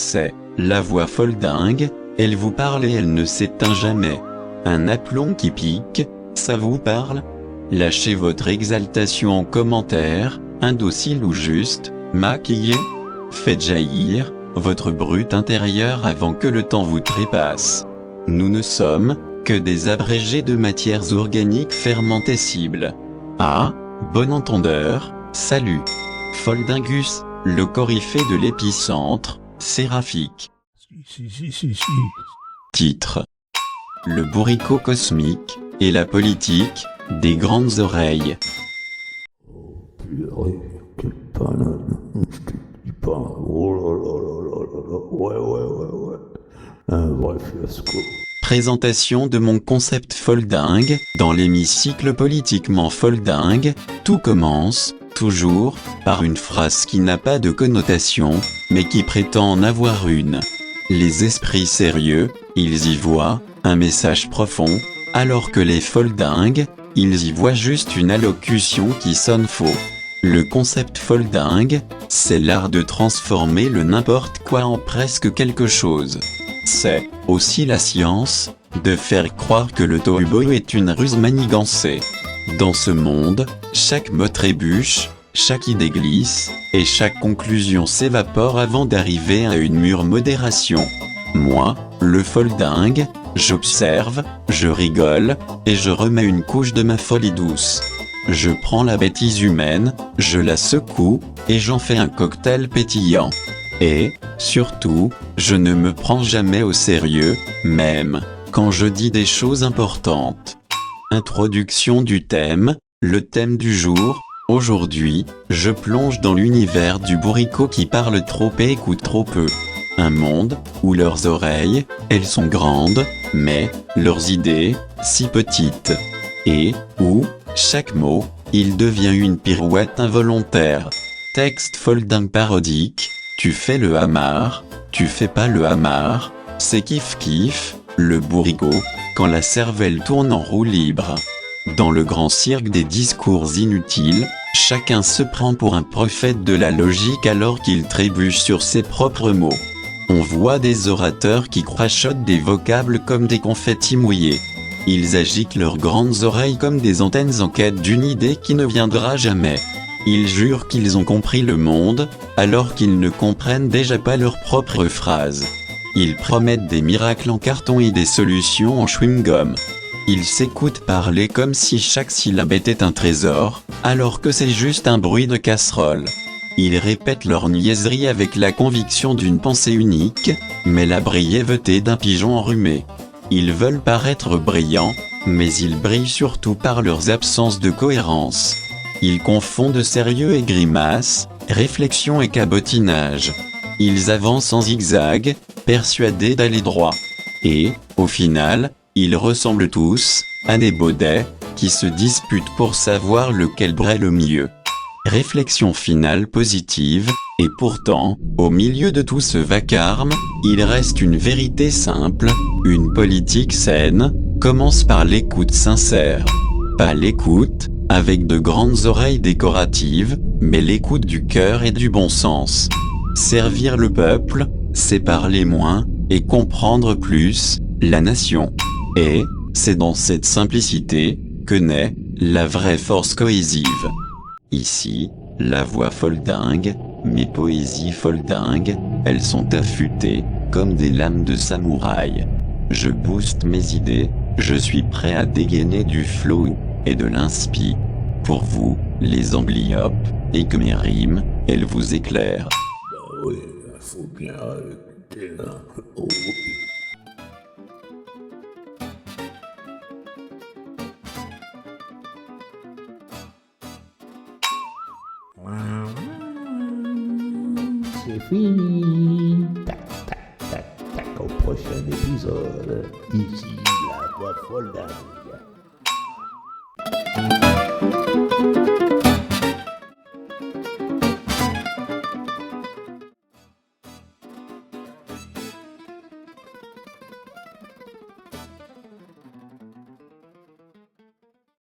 C'est la voix folle dingue, elle vous parle et elle ne s'éteint jamais. Un aplomb qui pique, ça vous parle? Lâchez votre exaltation en commentaire, indocile ou juste, maquillé. Faites jaillir votre brut intérieur avant que le temps vous trépasse. Nous ne sommes que des abrégés de matières organiques fermentescibles. Ah, bon entendeur, salut. Foldingus, le coryphée de l'épicentre, séraphique. Si. Titre. Le bourricot cosmique, et la politique, des grandes oreilles. Purée, quelle banane, je te dis pas, ouais, un vrai fiasco. Présentation de mon concept foldingue, dans l'hémicycle politiquement foldingue, tout commence, toujours, par une phrase qui n'a pas de connotation, mais qui prétend en avoir une. Les esprits sérieux, ils y voient un message profond, alors que les foldingues, ils y voient juste une allocution qui sonne faux. Le concept foldingue, c'est l'art de transformer le n'importe quoi en presque quelque chose. C'est aussi la science de faire croire que le tohubohu est une ruse manigancée. Dans ce monde, chaque mot trébuche, chaque idée glisse, et chaque conclusion s'évapore avant d'arriver à une mûre modération. Moi, le foldingue, j'observe, je rigole, et je remets une couche de ma folie douce. Je prends la bêtise humaine, je la secoue, et j'en fais un cocktail pétillant. Et, surtout, je ne me prends jamais au sérieux, même quand je dis des choses importantes. Introduction du thème, le thème du jour. Aujourd'hui, je plonge dans l'univers du bourricot qui parle trop et écoute trop peu. Un monde où leurs oreilles, elles sont grandes, mais leurs idées, si petites. Et où, chaque mot, il devient une pirouette involontaire. Texte foldingue parodique. Tu fais le hamar, tu fais pas le hamar, c'est kiff, le bourricot, quand la cervelle tourne en roue libre. Dans le grand cirque des discours inutiles, chacun se prend pour un prophète de la logique alors qu'il trébuche sur ses propres mots. On voit des orateurs qui crachotent des vocables comme des confettis mouillés. Ils agitent leurs grandes oreilles comme des antennes en quête d'une idée qui ne viendra jamais. Ils jurent qu'ils ont compris le monde, alors qu'ils ne comprennent déjà pas leurs propres phrases. Ils promettent des miracles en carton et des solutions en chewing-gum. Ils s'écoutent parler comme si chaque syllabe était un trésor, alors que c'est juste un bruit de casserole. Ils répètent leur niaiserie avec la conviction d'une pensée unique, mais la brièveté d'un pigeon enrhumé. Ils veulent paraître brillants, mais ils brillent surtout par leurs absences de cohérence. Ils confondent sérieux et grimace, réflexion et cabotinage. Ils avancent en zigzag, persuadés d'aller droit. Et, au final, ils ressemblent tous à des baudets qui se disputent pour savoir lequel braille le mieux. Réflexion finale positive, et pourtant, au milieu de tout ce vacarme, il reste une vérité simple, une politique saine, commence par l'écoute sincère. Pas l'écoute avec de grandes oreilles décoratives, mais l'écoute du cœur et du bon sens. Servir le peuple, c'est parler moins, et comprendre plus, la nation. Et, c'est dans cette simplicité, que naît, la vraie force cohésive. Ici, la voix foldingue, mes poésies foldingues, elles sont affûtées, comme des lames de samouraï. Je booste mes idées, je suis prêt à dégainer du flow et de l'inspi. Pour vous, les amblyopes, et que mes rimes, elles vous éclairent. Bah oui, faut bien écouter, hein. Oh oui. C'est fini. Tac, au prochain épisode. Ici, la voix folle dingue.